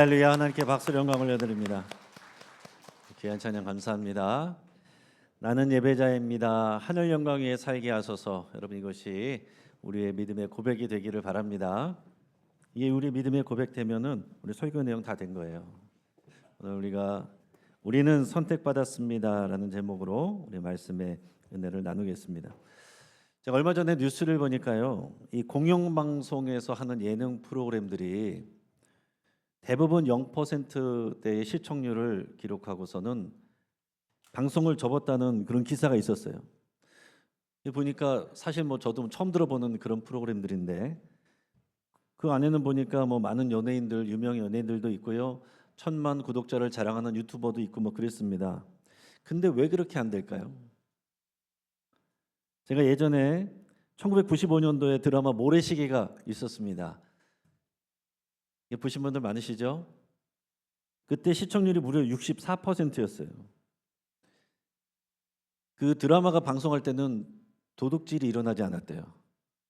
할렐루야. 하나님께 박수를 영광을 올려드립니다. 귀한 찬양 감사합니다. 나는 예배자입니다. 하늘 영광 위에 살게 하소서. 여러분, 이것이 우리의 믿음의 고백이 되기를 바랍니다. 이게 우리 믿음의 고백되면은 우리 설교 내용 다 된 거예요. 오늘 우리는 선택받았습니다라는 제목으로 우리 말씀의 은혜를 나누겠습니다. 제가 얼마 전에 뉴스를 보니까요, 이 공영방송에서 하는 예능 프로그램들이 대부분 0%대의 시청률을 기록하고서는 방송을 접었다는 그런 기사가 있었어요. 보니까 사실 저도 처음 들어보는 그런 프로그램들인데, 그 안에는 보니까 많은 연예인들, 유명 연예인들도 있고요, 1,000만 구독자를 자랑하는 유튜버도 있고 그랬습니다. 근데 왜 그렇게 안 될까요? 제가 예전에 1995년도에 드라마 모래시계가 있었습니다. 보신 분들 많으시죠? 그때 시청률이 무려 64%였어요. 그 드라마가 방송할 때는 도둑질이 일어나지 않았대요.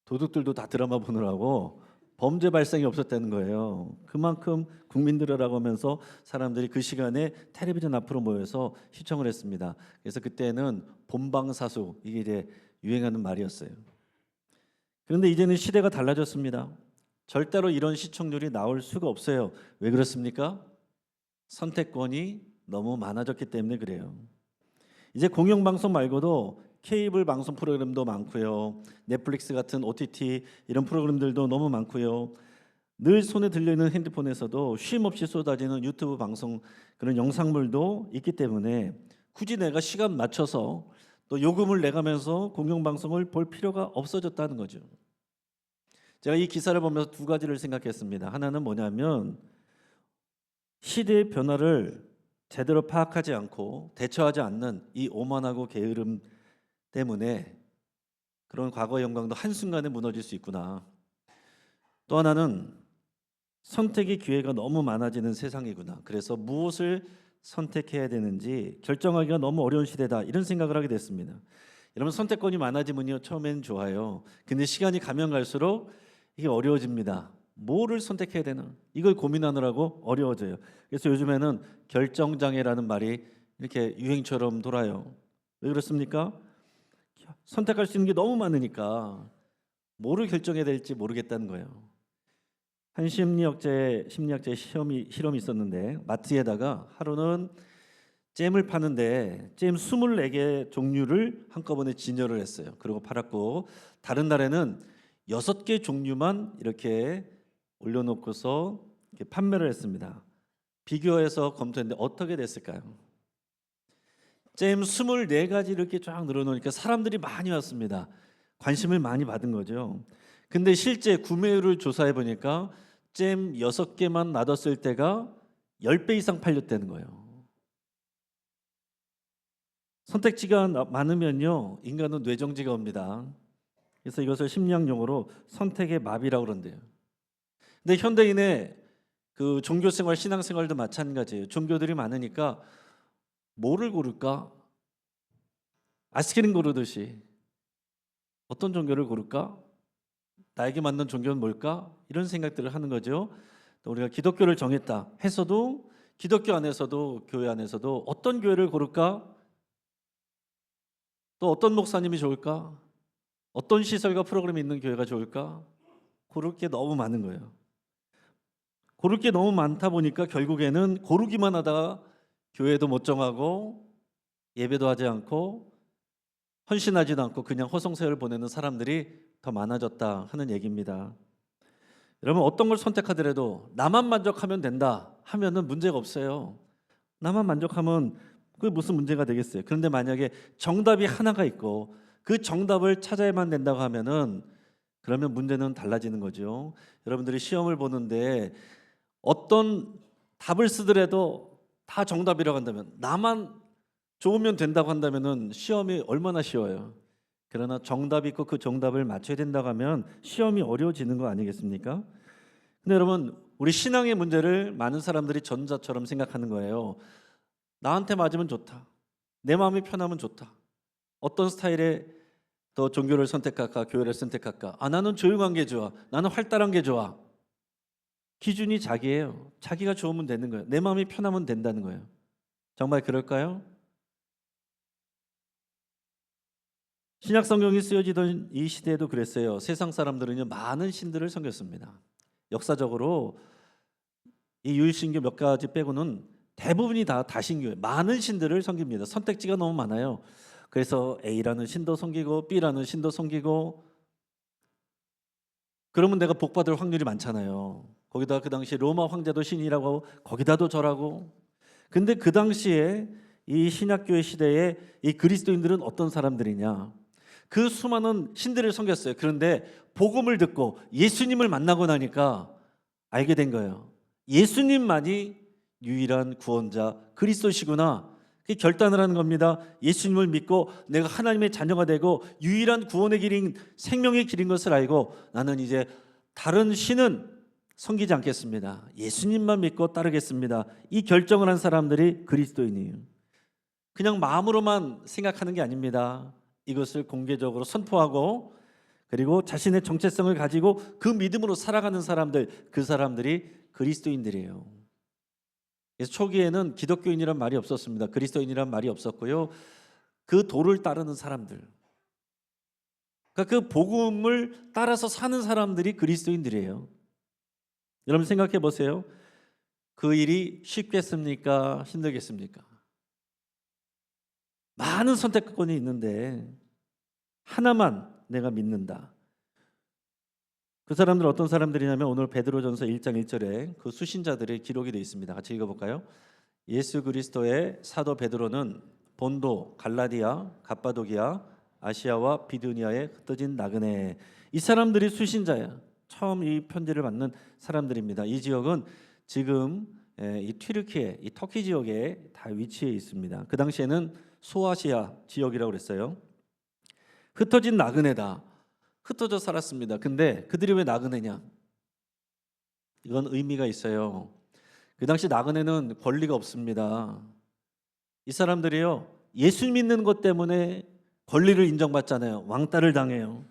도둑들도 다 드라마 보느라고 범죄 발생이 없었다는 거예요. 그만큼 국민들이라고 하면서 사람들이 그 시간에 텔레비전 앞으로 모여서 시청을 했습니다. 그래서 그때는 본방사수, 이게 이제 유행하는 말이었어요. 그런데 이제는 시대가 달라졌습니다. 절대로 이런 시청률이 나올 수가 없어요. 왜 그렇습니까? 선택권이 너무 많아졌기 때문에 그래요. 이제 공영방송 말고도 케이블 방송 프로그램도 많고요, 넷플릭스 같은 OTT 이런 프로그램들도 너무 많고요, 늘 손에 들려있는 핸드폰에서도 쉼없이 쏟아지는 유튜브 방송, 그런 영상물도 있기 때문에 굳이 내가 시간 맞춰서 또 요금을 내가면서 공영방송을 볼 필요가 없어졌다는 거죠. 제가 이 기사를 보면서 두 가지를 생각했습니다. 하나는 뭐냐면, 시대의 변화를 제대로 파악하지 않고 대처하지 않는 이 오만하고 게으름 때문에 그런 과거의 영광도 한순간에 무너질 수 있구나. 또 하나는 선택의 기회가 너무 많아지는 세상이구나. 그래서 무엇을 선택해야 되는지 결정하기가 너무 어려운 시대다, 이런 생각을 하게 됐습니다. 여러분, 선택권이 많아지면요, 처음엔 좋아요. 근데 시간이 가면 갈수록 이게 어려워집니다. 뭐를 선택해야 되나, 이걸 고민하느라고 어려워져요. 그래서 요즘에는 결정장애라는 말이 이렇게 유행처럼 돌아요. 왜 그렇습니까? 선택할 수 있는 게 너무 많으니까 뭐를 결정해야 될지 모르겠다는 거예요. 한 심리학자의 실험이 있었는데, 마트에다가 하루는 잼을 파는데 잼 24개 종류를 한꺼번에 진열을 했어요. 그리고 팔았고, 다른 날에는 6개 종류만 이렇게 올려놓고서 이렇게 판매를 했습니다. 비교해서 검토했는데 어떻게 됐을까요? 잼 24가지 이렇게 쫙 늘어놓으니까 사람들이 많이 왔습니다. 관심을 많이 받은 거죠. 근데 실제 구매율을 조사해 보니까 잼 6개만 놔뒀을 때가 10배 이상 팔렸다는 거예요. 선택지가 많으면요, 인간은 뇌정지가 옵니다. 그래서 이것을 심리학 용어로 선택의 마비라고 그런대요. 근데 현대인의 그 종교생활, 신앙생활도 마찬가지예요. 종교들이 많으니까 뭐를 고를까? 아이스크림 고르듯이 어떤 종교를 고를까? 나에게 맞는 종교는 뭘까? 이런 생각들을 하는 거죠. 또 우리가 기독교를 정했다 해서도 기독교 안에서도, 교회 안에서도 어떤 교회를 고를까? 또 어떤 목사님이 좋을까? 어떤 시설과 프로그램이 있는 교회가 좋을까? 고를 게 너무 많은 거예요. 고를 게 너무 많다 보니까 결국에는 고르기만 하다가 교회도 못 정하고 예배도 하지 않고 헌신하지도 않고 그냥 허송세월 보내는 사람들이 더 많아졌다 하는 얘기입니다. 여러분, 어떤 걸 선택하더라도 나만 만족하면 된다 하면은 문제가 없어요. 나만 만족하면 그게 무슨 문제가 되겠어요. 그런데 만약에 정답이 하나가 있고 그 정답을 찾아야만 된다고 하면은, 그러면 문제는 달라지는 거죠. 여러분들이 시험을 보는데 어떤 답을 쓰더라도 다 정답이라고 한다면, 나만 좋으면 된다고 한다면은 시험이 얼마나 쉬워요. 그러나 정답이 있고 그 정답을 맞춰야 된다고 하면 시험이 어려워지는 거 아니겠습니까? 근데 여러분, 우리 신앙의 문제를 많은 사람들이 전자처럼 생각하는 거예요. 나한테 맞으면 좋다, 내 마음이 편하면 좋다, 어떤 스타일의 더 종교를 선택할까, 교회를 선택할까? 나는 조용한 게 좋아, 나는 활달한 게 좋아. 기준이 자기예요. 자기가 좋으면 되는 거예요. 내 마음이 편하면 된다는 거예요. 정말 그럴까요? 신약 성경이 쓰여지던 이 시대에도 그랬어요. 세상 사람들은요 많은 신들을 섬겼습니다. 역사적으로 이 유일신교 몇 가지 빼고는 대부분이 다 다신교예요. 많은 신들을 섬깁니다. 선택지가 너무 많아요. 그래서 A라는 신도 섬기고 B라는 신도 섬기고, 그러면 내가 복받을 확률이 많잖아요. 거기다 그 당시 로마 황제도 신이라고 하고 거기다도 절하고. 근데 그 당시에 이 신약교회 시대에 이 그리스도인들은 어떤 사람들이냐? 그 수많은 신들을 섬겼어요. 그런데 복음을 듣고 예수님을 만나고 나니까 알게 된 거예요. 예수님만이 유일한 구원자 그리스도시구나. 그게 결단을 하는 겁니다. 예수님을 믿고 내가 하나님의 자녀가 되고 유일한 구원의 길인 생명의 길인 것을 알고 나는 이제 다른 신은 섬기지 않겠습니다. 예수님만 믿고 따르겠습니다. 이 결정을 한 사람들이 그리스도인이에요. 그냥 마음으로만 생각하는 게 아닙니다. 이것을 공개적으로 선포하고 그리고 자신의 정체성을 가지고 그 믿음으로 살아가는 사람들, 그 사람들이 그리스도인들이에요. 그래서 초기에는 기독교인이란 말이 없었습니다. 그리스도인이란 말이 없었고요. 그 도를 따르는 사람들, 그러니까 그 복음을 따라서 사는 사람들이 그리스도인들이에요. 여러분 생각해 보세요. 그 일이 쉽겠습니까? 힘들겠습니까? 많은 선택권이 있는데 하나만 내가 믿는다. 그 사람들 어떤 사람들이냐면 오늘 베드로전서 1장 1절에 그 수신자들의 기록이 되어 있습니다. 같이 읽어볼까요? 예수 그리스도의 사도 베드로는 본도, 갈라디아, 갑바도기아, 아시아와 비두니아에 흩어진 나그네. 이 사람들이 수신자야. 처음 이 편지를 받는 사람들입니다. 이 지역은 지금 이 튀르키예, 이 터키 지역에 다 위치해 있습니다. 그 당시에는 소아시아 지역이라고 그랬어요. 흩어진 나그네다. 흩어져 살았습니다. 근데 그들이 왜 나그네냐? 이건 의미가 있어요. 그 당시 나그네는 권리가 없습니다. 이 사람들이요 예수 믿는 것 때문에 권리를 인정받잖아요. 왕따를 당해요.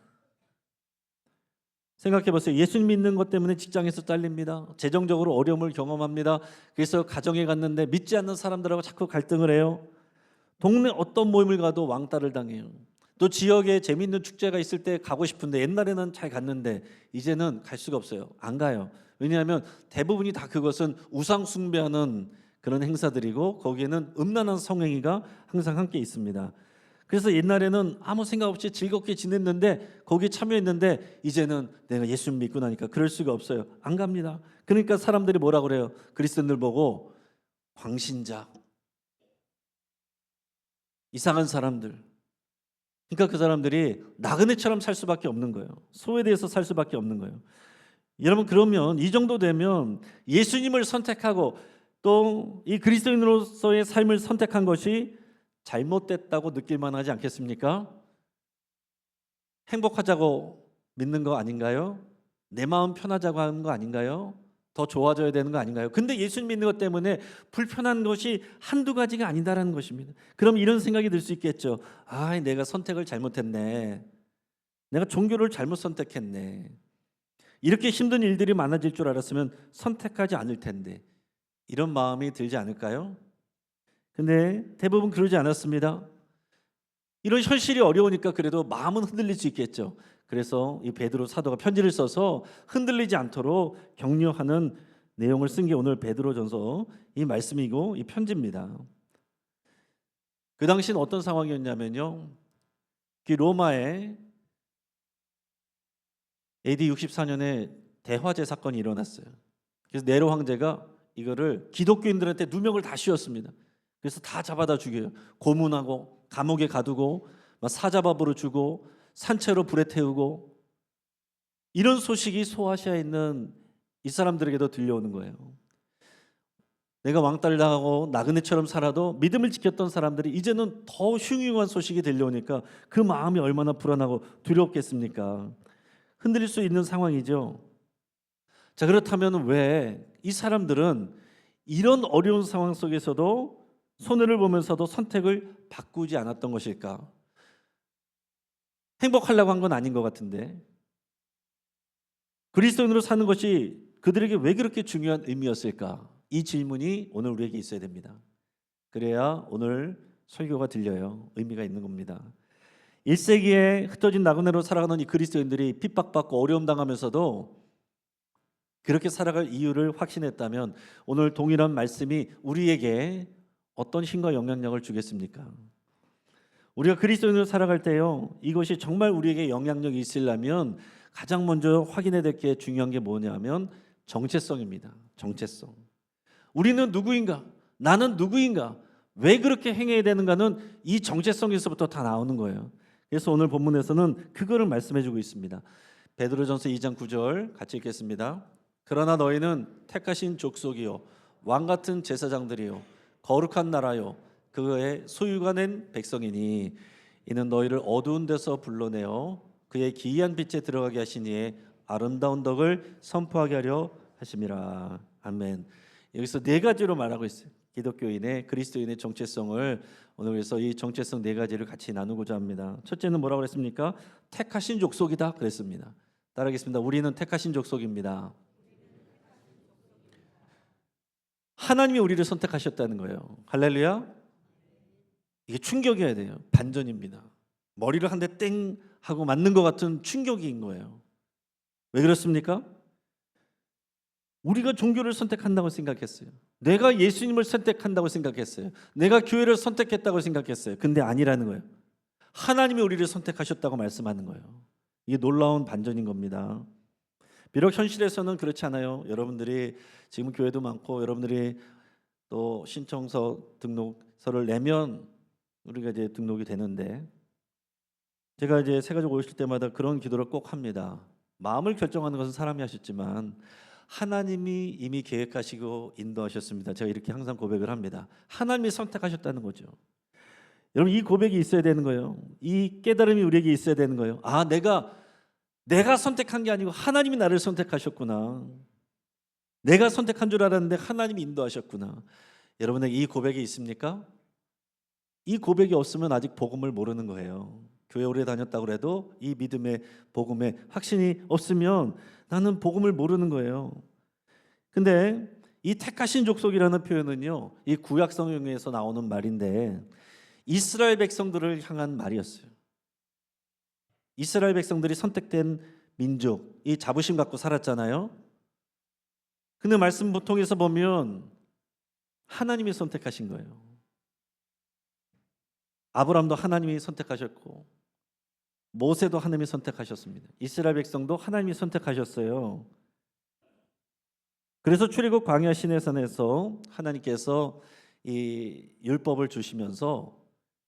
생각해 보세요. 예수 믿는 것 때문에 직장에서 잘립니다. 재정적으로 어려움을 경험합니다. 그래서 가정에 갔는데 믿지 않는 사람들하고 자꾸 갈등을 해요. 동네 어떤 모임을 가도 왕따를 당해요. 또 지역에 재미있는 축제가 있을 때 가고 싶은데 옛날에는 잘 갔는데 이제는 갈 수가 없어요. 안 가요. 왜냐하면 대부분이 다 그것은 우상 숭배하는 그런 행사들이고 거기에는 음란한 성행위가 항상 함께 있습니다. 그래서 옛날에는 아무 생각 없이 즐겁게 지냈는데 거기에 참여했는데 이제는 내가 예수 믿고 나니까 그럴 수가 없어요. 안 갑니다. 그러니까 사람들이 뭐라 그래요? 그리스도인들 보고 광신자, 이상한 사람들. 그러니까 그 사람들이 나그네처럼 살 수밖에 없는 거예요. 소외돼서 살 수밖에 없는 거예요. 여러분 그러면 이 정도 되면 예수님을 선택하고 또 이 그리스도인으로서의 삶을 선택한 것이 잘못됐다고 느낄 만하지 않겠습니까? 행복하자고 믿는 거 아닌가요? 내 마음 편하자고 하는 거 아닌가요? 더 좋아져야 되는 거 아닌가요? 근데 예수님 믿는 것 때문에 불편한 것이 한두 가지가 아니다라는 것입니다. 그럼 이런 생각이 들 수 있겠죠. 아, 내가 선택을 잘못했네. 내가 종교를 잘못 선택했네. 이렇게 힘든 일들이 많아질 줄 알았으면 선택하지 않을 텐데. 이런 마음이 들지 않을까요? 근데 대부분 그러지 않았습니다. 이런 현실이 어려우니까 그래도 마음은 흔들릴 수 있겠죠. 그래서 이 베드로 사도가 편지를 써서 흔들리지 않도록 격려하는 내용을 쓴 게 오늘 베드로전서 이 말씀이고 이 편지입니다. 그 당시는 어떤 상황이었냐면요. 그 로마에 AD 64년에 대화제 사건이 일어났어요. 그래서 네로 황제가 이거를 기독교인들한테 누명을 다 씌웠습니다. 그래서 다 잡아다 죽여요. 고문하고 감옥에 가두고 사자밥으로 주고 산채로 불에 태우고, 이런 소식이 소아시아에 있는 이 사람들에게도 들려오는 거예요. 내가 왕따를 당하고 나그네처럼 살아도 믿음을 지켰던 사람들이 이제는 더 흉흉한 소식이 들려오니까 그 마음이 얼마나 불안하고 두렵겠습니까? 흔들릴 수 있는 상황이죠. 자, 그렇다면 왜 이 사람들은 이런 어려운 상황 속에서도 손해를 보면서도 선택을 바꾸지 않았던 것일까? 행복하려고 한 건 아닌 것 같은데, 그리스도인으로 사는 것이 그들에게 왜 그렇게 중요한 의미였을까? 이 질문이 오늘 우리에게 있어야 됩니다. 그래야 오늘 설교가 들려요. 의미가 있는 겁니다. 1세기에 흩어진 나그네로 살아가는 이 그리스도인들이 핍박받고 어려움 당하면서도 그렇게 살아갈 이유를 확신했다면 오늘 동일한 말씀이 우리에게 어떤 힘과 영향력을 주겠습니까? 우리가 그리스도인으로 살아갈 때요, 이것이 정말 우리에게 영향력이 있으려면 가장 먼저 확인해야 될 게 중요한 게 뭐냐면 정체성입니다. 정체성. 우리는 누구인가? 나는 누구인가? 왜 그렇게 행해야 되는가는 이 정체성에서부터 다 나오는 거예요. 그래서 오늘 본문에서는 그거를 말씀해 주고 있습니다. 베드로전서 2장 9절 같이 읽겠습니다. 그러나 너희는 택하신 족속이요 왕 같은 제사장들이요 거룩한 나라요 그의 소유가 낸 백성이니 이는 너희를 어두운 데서 불러내어 그의 기이한 빛에 들어가게 하시니 아름다운 덕을 선포하게 하려 하심이라. 아멘. 여기서 네 가지로 말하고 있어요. 기독교인의 그리스도인의 정체성을 오늘 그래서 이 정체성 네 가지를 같이 나누고자 합니다. 첫째는 뭐라고 그랬습니까? 택하신 족속이다 그랬습니다. 따라하겠습니다. 우리는 택하신 족속입니다. 하나님이 우리를 선택하셨다는 거예요. 할렐루야. 이게 충격이어야 돼요. 반전입니다. 머리를 한 대 땡 하고 맞는 것 같은 충격인 거예요. 왜 그렇습니까? 우리가 종교를 선택한다고 생각했어요. 내가 예수님을 선택한다고 생각했어요. 내가 교회를 선택했다고 생각했어요. 근데 아니라는 거예요. 하나님이 우리를 선택하셨다고 말씀하는 거예요. 이게 놀라운 반전인 겁니다. 비록 현실에서는 그렇지 않아요. 여러분들이 지금 교회도 많고 여러분들이 또 신청서 등록서를 내면 우리가 이제 등록이 되는데, 제가 이제 새가족 오실 때마다 그런 기도를 꼭 합니다. 마음을 결정하는 것은 사람이 하셨지만 하나님이 이미 계획하시고 인도하셨습니다. 제가 이렇게 항상 고백을 합니다. 하나님이 선택하셨다는 거죠. 여러분 이 고백이 있어야 되는 거예요. 이 깨달음이 우리에게 있어야 되는 거예요. 아, 내가 선택한 게 아니고 하나님이 나를 선택하셨구나. 내가 선택한 줄 알았는데 하나님이 인도하셨구나. 여러분에게 이 고백이 있습니까? 이 고백이 없으면 아직 복음을 모르는 거예요. 교회 오래 다녔다고 해도 이 믿음의 복음에 확신이 없으면 나는 복음을 모르는 거예요. 근데 이 택하신 족속이라는 표현은요, 이 구약 성경에서 나오는 말인데 이스라엘 백성들을 향한 말이었어요. 이스라엘 백성들이 선택된 민족, 이 자부심 갖고 살았잖아요. 근데 말씀 통해서 보면 하나님이 선택하신 거예요. 아브라함도 하나님이 선택하셨고 모세도 하나님이 선택하셨습니다. 이스라엘 백성도 하나님이 선택하셨어요. 그래서 출애굽 광야 시내산에서 하나님께서 이 율법을 주시면서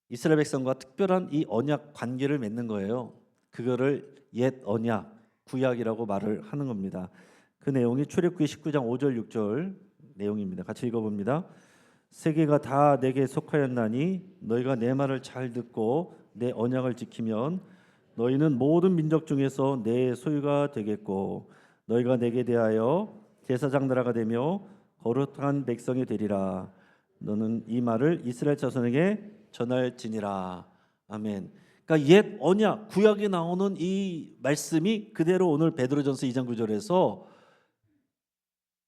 이스라엘 백성과 특별한 이 언약 관계를 맺는 거예요. 그거를 옛 언약, 구약이라고 말을 하는 겁니다. 그 내용이 출애굽기 19장 5절 6절 내용입니다. 같이 읽어봅니다. 세계가 다 내게 속하였나니 너희가 내 말을 잘 듣고 내 언약을 지키면 너희는 모든 민족 중에서 내 소유가 되겠고 너희가 내게 대하여 제사장 나라가 되며 거룩한 백성이 되리라. 너는 이 말을 이스라엘 자손에게 전할지니라. 아멘. 그러니까 옛 언약 구약에 나오는 이 말씀이 그대로 오늘 베드로전서 2장 9절에서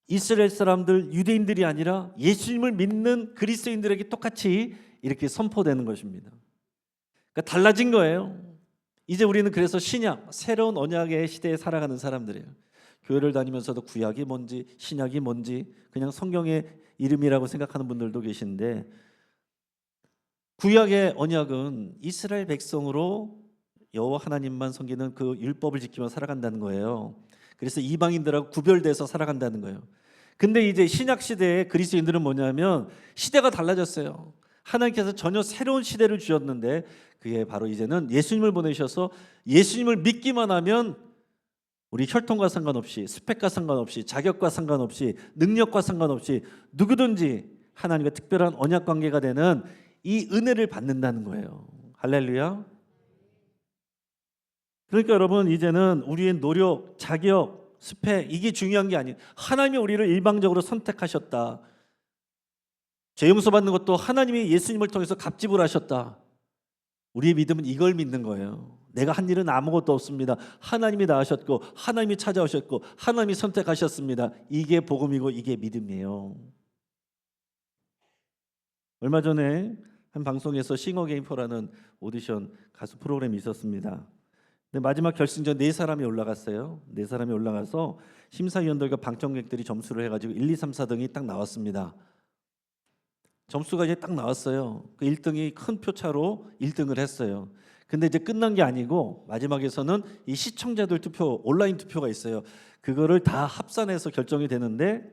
이스라엘 사람들 유대인들이 아니라 예수님을 믿는 그리스도인들에게 똑같이 이렇게 선포되는 것입니다. 그러니까 달라진 거예요. 이제 우리는 그래서 신약, 새로운 언약의 시대에 살아가는 사람들이에요. 교회를 다니면서도 구약이 뭔지 신약이 뭔지 그냥 성경의 이름이라고 생각하는 분들도 계신데, 구약의 언약은 이스라엘 백성으로 여호와 하나님만 섬기는 그 율법을 지키며 살아간다는 거예요. 그래서 이방인들하고 구별돼서 살아간다는 거예요. 근데 이제 신약 시대의 그리스도인들은 뭐냐면 시대가 달라졌어요. 하나님께서 전혀 새로운 시대를 주셨는데 그게 바로 이제는 예수님을 보내셔서 예수님을 믿기만 하면 우리 혈통과 상관없이 스펙과 상관없이 자격과 상관없이 능력과 상관없이 누구든지 하나님과 특별한 언약 관계가 되는 이 은혜를 받는다는 거예요. 할렐루야. 그러니까 여러분 이제는 우리의 노력, 자격, 스펙 이게 중요한 게 아니에요. 하나님이 우리를 일방적으로 선택하셨다. 죄 용서 받는 것도 하나님이 예수님을 통해서 갑집을 하셨다. 우리의 믿음은 이걸 믿는 거예요. 내가 한 일은 아무것도 없습니다. 하나님이 다 하셨고 하나님이 찾아오셨고 하나님이 선택하셨습니다. 이게 복음이고 이게 믿음이에요. 얼마 전에 한 방송에서 싱어게인4라는 오디션 가수 프로그램이 있었습니다. 근데 마지막 결승전 4사람이 올라갔어요. 4사람이 올라가서 심사위원들과 방청객들이 점수를 해가지고 1, 2, 3, 4등이 딱 나왔습니다. 점수가 이제 딱 나왔어요. 그 1등이 큰 표차로 1등을 했어요. 근데 이제 끝난 게 아니고 마지막에서는 이 시청자들 투표, 온라인 투표가 있어요. 그거를 다 합산해서 결정이 되는데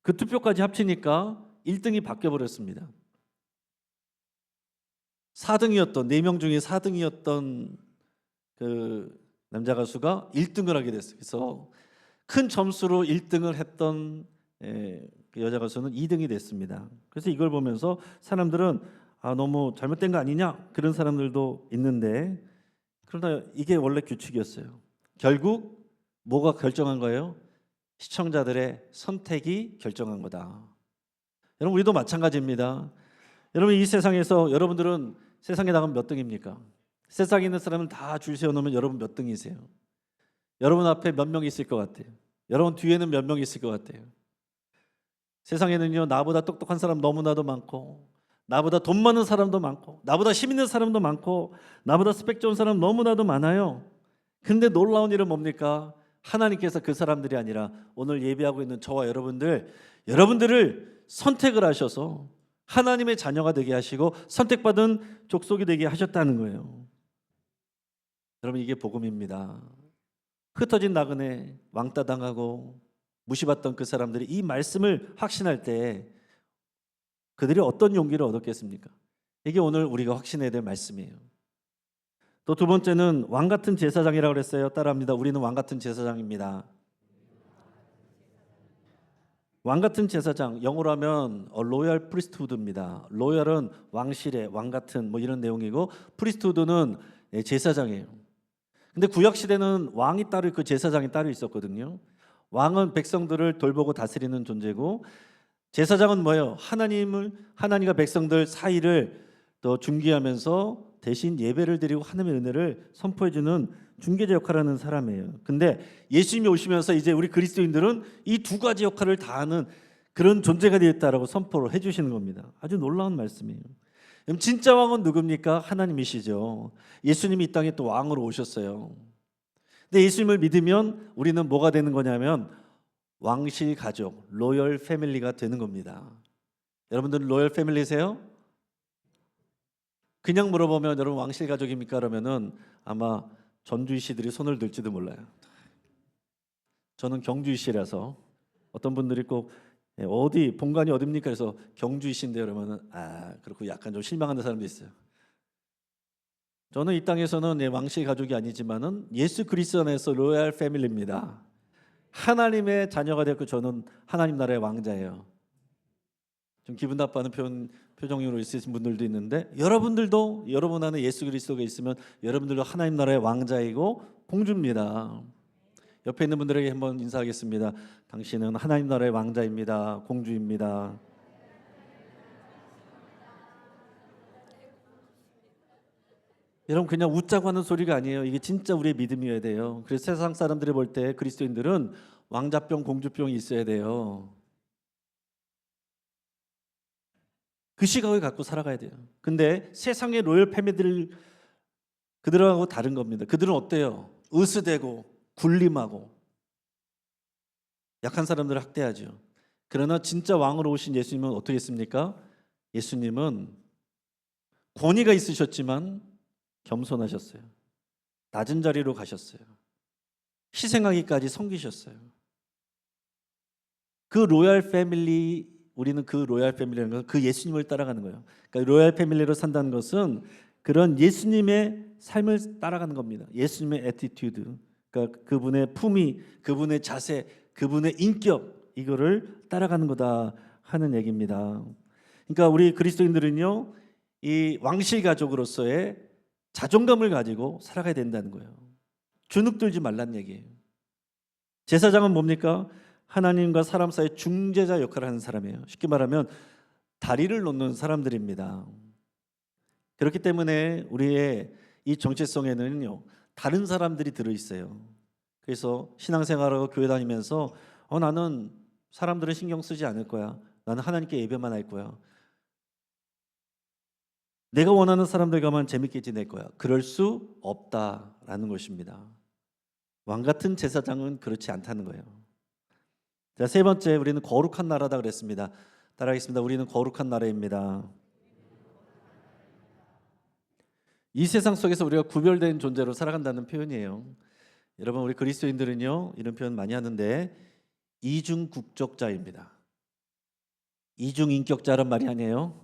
그 투표까지 합치니까 1등이 바뀌어 버렸습니다. 4등이었던 4명 중에 4등이었던 그 남자 가수가 1등을 하게 됐어요. 그래서 큰 점수로 1등을 했던 그 여자 가수는 2등이 됐습니다. 그래서 이걸 보면서 사람들은 너무 잘못된 거 아니냐 그런 사람들도 있는데, 그러나 이게 원래 규칙이었어요. 결국 뭐가 결정한 거예요? 시청자들의 선택이 결정한 거다. 여러분, 우리도 마찬가지입니다. 여러분, 이 세상에서 여러분들은 세상에 나가면 몇 등입니까? 세상에 있는 사람은 다 줄 세워놓으면 여러분 몇 등이세요? 여러분 앞에 몇 명 있을 것 같아요? 여러분 뒤에는 몇 명 있을 것 같아요? 세상에는요, 나보다 똑똑한 사람 너무나도 많고, 나보다 돈 많은 사람도 많고, 나보다 힘 있는 사람도 많고, 나보다 스펙 좋은 사람 너무나도 많아요. 근데 놀라운 일은 뭡니까? 하나님께서 그 사람들이 아니라 오늘 예배하고 있는 저와 여러분들을 선택을 하셔서 하나님의 자녀가 되게 하시고 선택받은 족속이 되게 하셨다는 거예요. 여러분, 이게 복음입니다. 흩어진 나그네, 왕따 당하고 무시받던 그 사람들이 이 말씀을 확신할 때 그들이 어떤 용기를 얻었겠습니까? 이게 오늘 우리가 확신해야 될 말씀이에요. 또 두 번째는 왕 같은 제사장이라고 그랬어요. 따라합니다. 우리는 왕 같은 제사장입니다. 왕 같은 제사장, 영어로 하면 로얄 프리스트후드입니다. 로얄은 왕실의 왕 같은 뭐 이런 내용이고, 프리스트후드는 제사장이에요. 근데 구약 시대는 왕이 따로 있고 제사장이 따로 있었거든요. 왕은 백성들을 돌보고 다스리는 존재고, 제사장은 뭐예요? 하나님과 백성들 사이를 더 중개하면서 대신 예배를 드리고 하나님의 은혜를 선포해 주는 중개자 역할을 하는 사람이에요. 근데 예수님이 오시면서 이제 우리 그리스도인들은 이 두 가지 역할을 다 하는 그런 존재가 되었다라고 선포를 해 주시는 겁니다. 아주 놀라운 말씀이에요. 그럼 진짜 왕은 누굽니까? 하나님이시죠. 예수님이 이 땅에 또 왕으로 오셨어요. 근데 예수님을 믿으면 우리는 뭐가 되는 거냐면 왕실 가족, 로열 패밀리가 되는 겁니다. 여러분들은 로열 패밀리세요? 그냥 물어보면 여러분 왕실 가족입니까? 그러면은 아마 전주이씨들이 손을 들지도 몰라요. 저는 경주이씨라서 어떤 분들이 꼭 어디 본관이 어딥니까? 그래서 경주이씨인데 그러면은 그렇고 약간 좀 실망하는 사람도 있어요. 저는 이 땅에서는 왕실 가족이 아니지만은 예수 그리스도 안에서 로얄 패밀리입니다. 하나님의 자녀가 되었고 저는 하나님 나라의 왕자예요. 좀 기분 나빠하는 표정으로 있으신 분들도 있는데, 여러분들도 여러분 안에 예수 그리스도가 있으면 여러분들도 하나님 나라의 왕자이고 공주입니다. 옆에 있는 분들에게 한번 인사하겠습니다. 당신은 하나님 나라의 왕자입니다. 공주입니다. 여러분, 그냥 웃자고 하는 소리가 아니에요. 이게 진짜 우리의 믿음이어야 돼요. 그래서 세상 사람들이 볼 때 그리스도인들은 왕자병, 공주병이 있어야 돼요. 그 시각을 갖고 살아가야 돼요. 근데 세상의 로열 패밀리들, 그들하고 다른 겁니다. 그들은 어때요? 으스대고 굴림하고 약한 사람들을 학대하죠. 그러나 진짜 왕으로 오신 예수님은 어떻게 했습니까? 예수님은 권위가 있으셨지만 겸손하셨어요. 낮은 자리로 가셨어요. 희생하기까지 섬기셨어요. 그 로얄 패밀리, 우리는 그 로얄 패밀리라는 것은 그 예수님을 따라가는 거예요. 그러니까 로얄 패밀리로 산다는 것은 그런 예수님의 삶을 따라가는 겁니다. 예수님의 애티튜드, 그러니까 그분의 품위, 그분의 자세, 그분의 인격, 이거를 따라가는 거다 하는 얘기입니다. 그러니까 우리 그리스도인들은요, 이 왕실 가족으로서의 자존감을 가지고 살아가야 된다는 거예요. 주눅 들지 말란 얘기예요. 제사장은 뭡니까? 하나님과 사람 사이 중재자 역할을 하는 사람이에요. 쉽게 말하면 다리를 놓는 사람들입니다. 그렇기 때문에 우리의 이 정체성에는요 다른 사람들이 들어있어요. 그래서 신앙생활하고 교회 다니면서 나는 사람들은 신경 쓰지 않을 거야. 나는 하나님께 예배만 할 거야. 내가 원하는 사람들과만 재밌게 지낼 거야. 그럴 수 없다라는 것입니다. 왕 같은 제사장은 그렇지 않다는 거예요. 자, 세 번째, 우리는 거룩한 나라다 그랬습니다. 따라하겠습니다. 우리는 거룩한 나라입니다. 이 세상 속에서 우리가 구별된 존재로 살아간다는 표현이에요. 여러분, 우리 그리스도인들은요 이런 표현 많이 하는데 이중국적자입니다. 이중인격자란 말이 아니에요.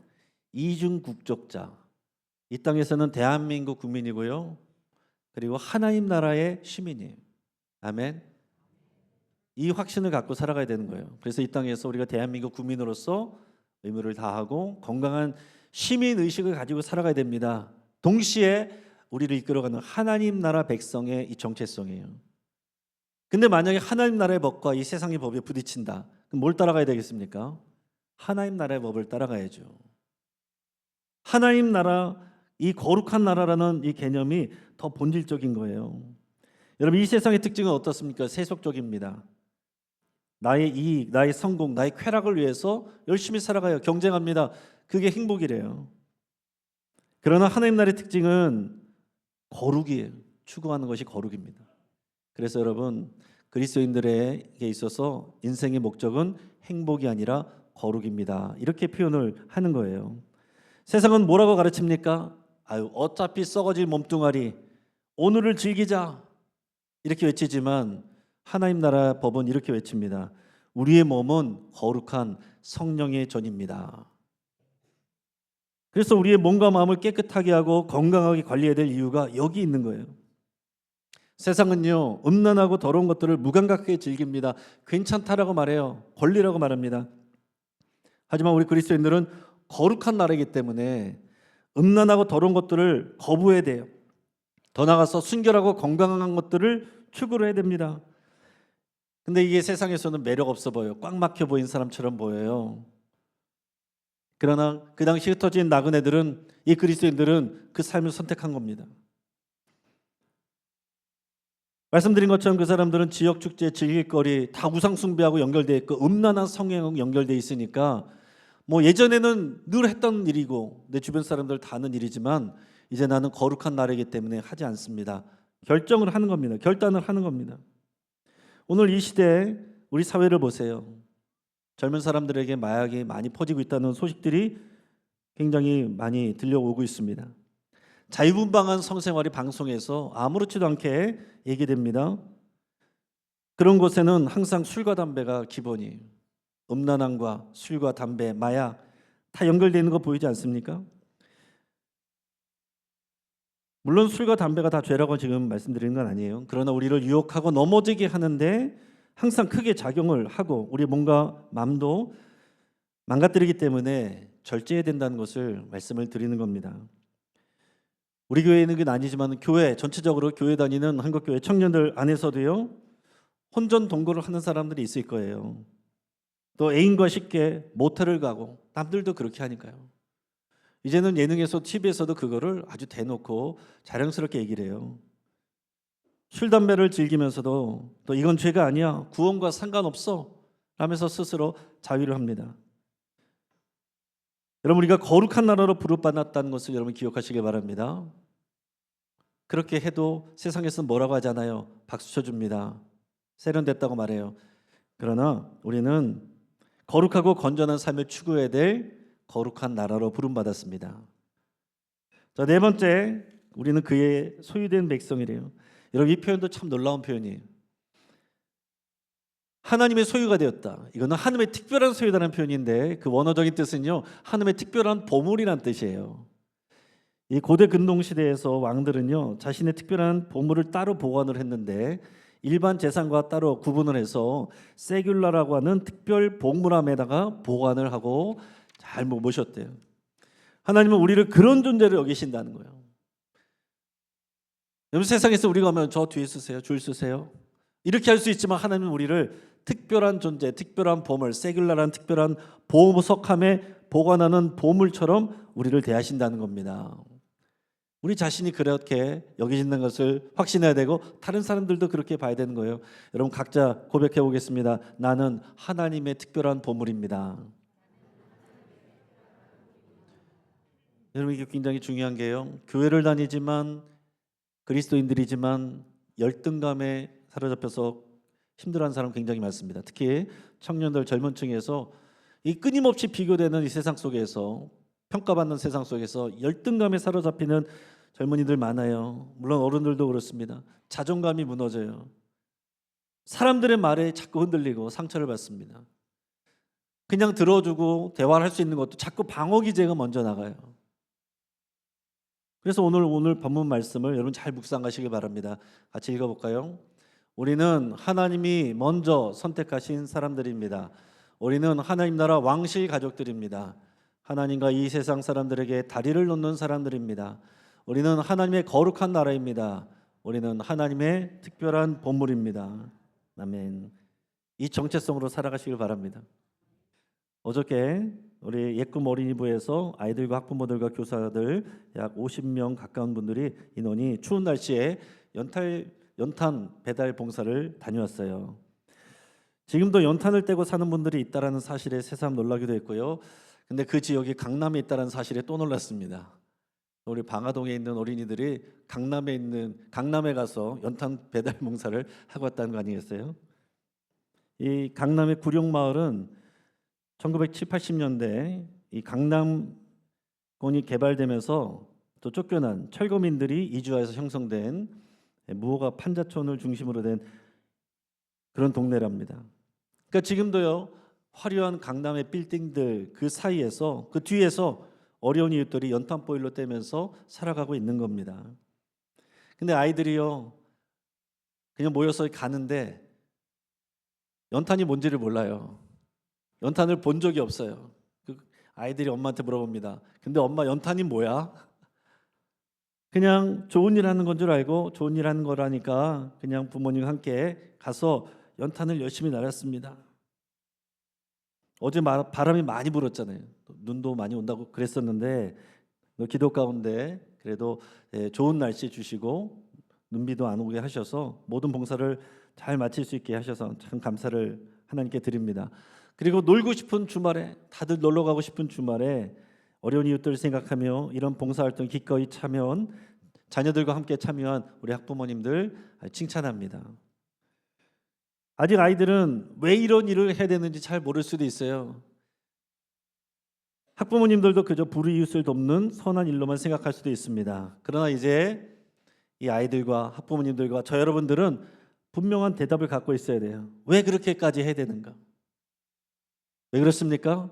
이중국적자. 이 땅에서는 대한민국 국민이고요, 그리고 하나님 나라의 시민이에요. 아멘. 이 확신을 갖고 살아가야 되는 거예요. 그래서 이 땅에서 우리가 대한민국 국민으로서 의무를 다하고 건강한 시민 의식을 가지고 살아가야 됩니다. 동시에 우리를 이끌어가는 하나님 나라 백성의 이 정체성이에요. 근데 만약에 하나님 나라의 법과 이 세상의 법에 부딪힌다, 그럼 뭘 따라가야 되겠습니까? 하나님 나라의 법을 따라가야죠. 하나님 나라, 이 거룩한 나라라는 이 개념이 더 본질적인 거예요. 여러분, 이 세상의 특징은 어떻습니까? 세속적입니다. 나의 이익, 나의 성공, 나의 쾌락을 위해서 열심히 살아가요. 경쟁합니다. 그게 행복이래요. 그러나 하나님 나라의 특징은 거룩이에요. 추구하는 것이 거룩입니다. 그래서 여러분, 그리스도인들에게 있어서 인생의 목적은 행복이 아니라 거룩입니다. 이렇게 표현을 하는 거예요. 세상은 뭐라고 가르칩니까? 어차피 썩어질 몸뚱아리, 오늘을 즐기자, 이렇게 외치지만 하나님 나라 법은 이렇게 외칩니다. 우리의 몸은 거룩한 성령의 전입니다. 그래서 우리의 몸과 마음을 깨끗하게 하고 건강하게 관리해야 될 이유가 여기 있는 거예요. 세상은요 음란하고 더러운 것들을 무감각하게 즐깁니다. 괜찮다라고 말해요. 권리라고 말합니다. 하지만 우리 그리스도인들은 거룩한 나라이기 때문에 음란하고 더러운 것들을 거부해야 돼요. 더 나아가서 순결하고 건강한 것들을 추구를 해야 됩니다. 근데 이게 세상에서는 매력 없어 보여요. 꽉 막혀 보인 사람처럼 보여요. 그러나 그 당시 흩어진 나그네들은, 이 그리스도인들은 그 삶을 선택한 겁니다. 말씀드린 것처럼 그 사람들은 지역 축제, 즐길거리 다 우상 숭배하고 연결돼 있고 음란한 성향하고 연결돼 있으니까 예전에는 늘 했던 일이고 내 주변 사람들 다 하는 일이지만 이제 나는 거룩한 나라이기 때문에 하지 않습니다. 결정을 하는 겁니다. 결단을 하는 겁니다. 오늘 이 시대에 우리 사회를 보세요. 젊은 사람들에게 마약이 많이 퍼지고 있다는 소식들이 굉장히 많이 들려오고 있습니다. 자유분방한 성생활이 방송에서 아무렇지도 않게 얘기됩니다. 그런 곳에는 항상 술과 담배가 기본이에요. 음란함과 술과 담배, 마약 다 연결되어 있는 거 보이지 않습니까? 물론 술과 담배가 다 죄라고 지금 말씀드리는 건 아니에요. 그러나 우리를 유혹하고 넘어지게 하는데 항상 크게 작용을 하고 우리 몸과 마음도 망가뜨리기 때문에 절제해야 된다는 것을 말씀을 드리는 겁니다. 우리 교회는 그건 아니지만 교회 전체적으로 교회 다니는 한국교회 청년들 안에서도요 혼전 동거를 하는 사람들이 있을 거예요. 또 애인과 쉽게 모텔을 가고 남들도 그렇게 하니까요. 이제는 예능에서 TV에서도 그거를 아주 대놓고 자랑스럽게 얘기를 해요. 술 담배를 즐기면서도 또 이건 죄가 아니야, 구원과 상관없어 라면서 스스로 자위를 합니다. 여러분, 우리가 거룩한 나라로 부름받았다는 것을 여러분 기억하시길 바랍니다. 그렇게 해도 세상에서는 뭐라고 하잖아요. 박수 쳐줍니다. 세련됐다고 말해요. 그러나 우리는 거룩하고 건전한 삶을 추구해야 될 거룩한 나라로 부름받았습니다. 자, 네 번째, 우리는 그의 소유된 백성이래요. 여러분, 이 표현도 참 놀라운 표현이에요. 하나님의 소유가 되었다. 이거는 하나님의 특별한 소유라는 표현인데 그 원어적인 뜻은요 하나님의 특별한 보물이란 뜻이에요. 이 고대 근동 시대에서 왕들은요 자신의 특별한 보물을 따로 보관을 했는데 일반 재산과 따로 구분을 해서 세귤라라고 하는 특별 보물함에다가 보관을 하고 잘 모셨대요. 하나님은 우리를 그런 존재로 여기신다는 거예요. 여러분, 세상에서 우리가 하면 저 뒤에 쓰세요, 줄 쓰세요 이렇게 할 수 있지만 하나님은 우리를 특별한 존재, 특별한 보물, 세귤라라는 특별한 보석함에 보관하는 보물처럼 우리를 대하신다는 겁니다. 우리 자신이 그렇게 여기진다는 것을 확신해야 되고 다른 사람들도 그렇게 봐야 되는 거예요. 여러분 각자 고백해 보겠습니다. 나는 하나님의 특별한 보물입니다. 여러분 이게 굉장히 중요한 게요. 교회를 다니지만 그리스도인들이지만 열등감에 사로잡혀서 힘들어하는 사람 굉장히 많습니다. 특히 청년들 젊은 층에서 이 끊임없이 비교되는 이 세상 속에서 평가받는 세상 속에서 열등감에 사로잡히는 젊은이들 많아요. 물론 어른들도 그렇습니다. 자존감이 무너져요. 사람들의 말에 자꾸 흔들리고 상처를 받습니다. 그냥 들어주고 대화를 할 수 있는 것도 자꾸 방어 기제가 먼저 나가요. 그래서 오늘 본문 말씀을 여러분 잘 묵상하시길 바랍니다. 같이 읽어볼까요? 우리는 하나님이 먼저 선택하신 사람들입니다. 우리는 하나님 나라 왕실 가족들입니다. 하나님과 이 세상 사람들에게 다리를 놓는 사람들입니다. 우리는 하나님의 거룩한 나라입니다. 우리는 하나님의 특별한 보물입니다. 아멘. 이 정체성으로 살아가시길 바랍니다. 어저께 우리 예꿈 어린이부에서 아이들과 학부모들과 교사들 약 50명 가까운 분들이 인원이 추운 날씨에 연탄 배달 봉사를 다녀왔어요. 지금도 연탄을 떼고 사는 분들이 있다라는 사실에 새삼 놀라기도 했고요. 근데 그 지역이 강남에 있다는 사실에 또 놀랐습니다. 우리 방화동에 있는 어린이들이 강남에 가서 연탄 배달 봉사를 하고 왔다는 거 아니겠어요? 이 강남의 구룡마을은 1970, 80년대 이 강남권이 개발되면서 또 쫓겨난 철거민들이 이주하여서 형성된 무허가 판자촌을 중심으로 된 그런 동네랍니다. 그러니까 지금도요 화려한 강남의 빌딩들 그 사이에서 그 뒤에서 어려운 이웃들이 연탄 보일러 떼면서 살아가고 있는 겁니다. 근데 아이들이요 그냥 모여서 가는데 연탄이 뭔지를 몰라요. 연탄을 본 적이 없어요. 그 아이들이 엄마한테 물어봅니다. 근데 엄마 연탄이 뭐야? 그냥 좋은 일 하는 건 줄 알고 좋은 일 하는 거라니까 그냥 부모님과 함께 가서 연탄을 열심히 날았습니다. 어제 바람이 많이 불었잖아요. 눈도 많이 온다고 그랬었는데 기도 가운데 그래도 좋은 날씨 주시고 눈비도 안 오게 하셔서 모든 봉사를 잘 마칠 수 있게 하셔서 참 감사를 하나님께 드립니다. 그리고 놀고 싶은 주말에 다들 놀러 가고 싶은 주말에 어려운 이웃들을 생각하며 이런 봉사활동 기꺼이 참여한 자녀들과 함께 참여한 우리 학부모님들 칭찬합니다. 아직 아이들은 왜 이런 일을 해야 되는지 잘 모를 수도 있어요. 학부모님들도 그저 불이웃을 돕는 선한 일로만 생각할 수도 있습니다. 그러나 이제 이 아이들과 학부모님들과 저 여러분들은 분명한 대답을 갖고 있어야 돼요. 왜 그렇게까지 해야 되는가? 왜 그렇습니까?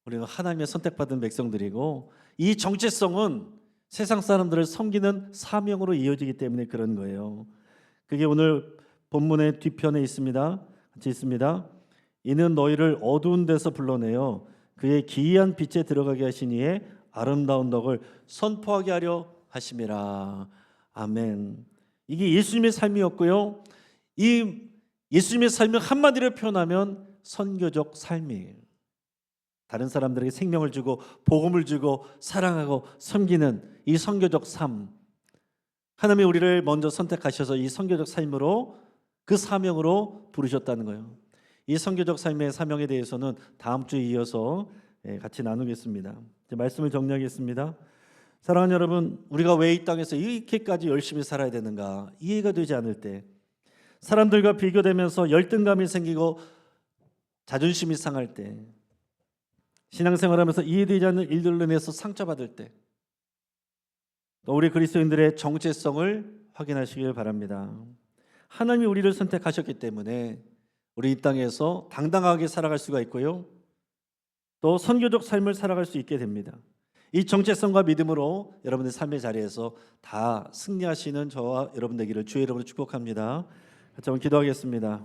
우리는 하나님의 선택받은 백성들이고 이 정체성은 세상 사람들을 섬기는 사명으로 이어지기 때문에 그런 거예요. 그게 오늘 본문의 뒤편에 있습니다. 같이 있습니다. 이는 너희를 어두운 데서 불러내어 그의 기이한 빛에 들어가게 하시니에 아름다운 덕을 선포하게 하려 하심이라. 아멘. 이게 예수님의 삶이었고요. 이 예수님의 삶을 한마디로 표현하면 선교적 삶이에요. 다른 사람들에게 생명을 주고 복음을 주고 사랑하고 섬기는 이 선교적 삶. 하나님이 우리를 먼저 선택하셔서 이 선교적 삶으로 그 사명으로 부르셨다는 거예요. 이 선교적 삶의 사명에 대해서는 다음 주에 이어서 같이 나누겠습니다. 이제 말씀을 정리하겠습니다. 사랑하는 여러분, 우리가 왜 이 땅에서 이렇게까지 열심히 살아야 되는가 이해가 되지 않을 때, 사람들과 비교되면서 열등감이 생기고 자존심이 상할 때, 신앙생활하면서 이해되지 않는 일들로 인해서 상처받을 때, 또 우리 그리스도인들의 정체성을 확인하시길 바랍니다. 하나님이 우리를 선택하셨기 때문에 우리 이 땅에서 당당하게 살아갈 수가 있고요, 또 선교적 삶을 살아갈 수 있게 됩니다. 이 정체성과 믿음으로 여러분의 삶의 자리에서 다 승리하시는 저와 여러분 되기를 주의 이름으로 축복합니다. 같이 한번 기도하겠습니다.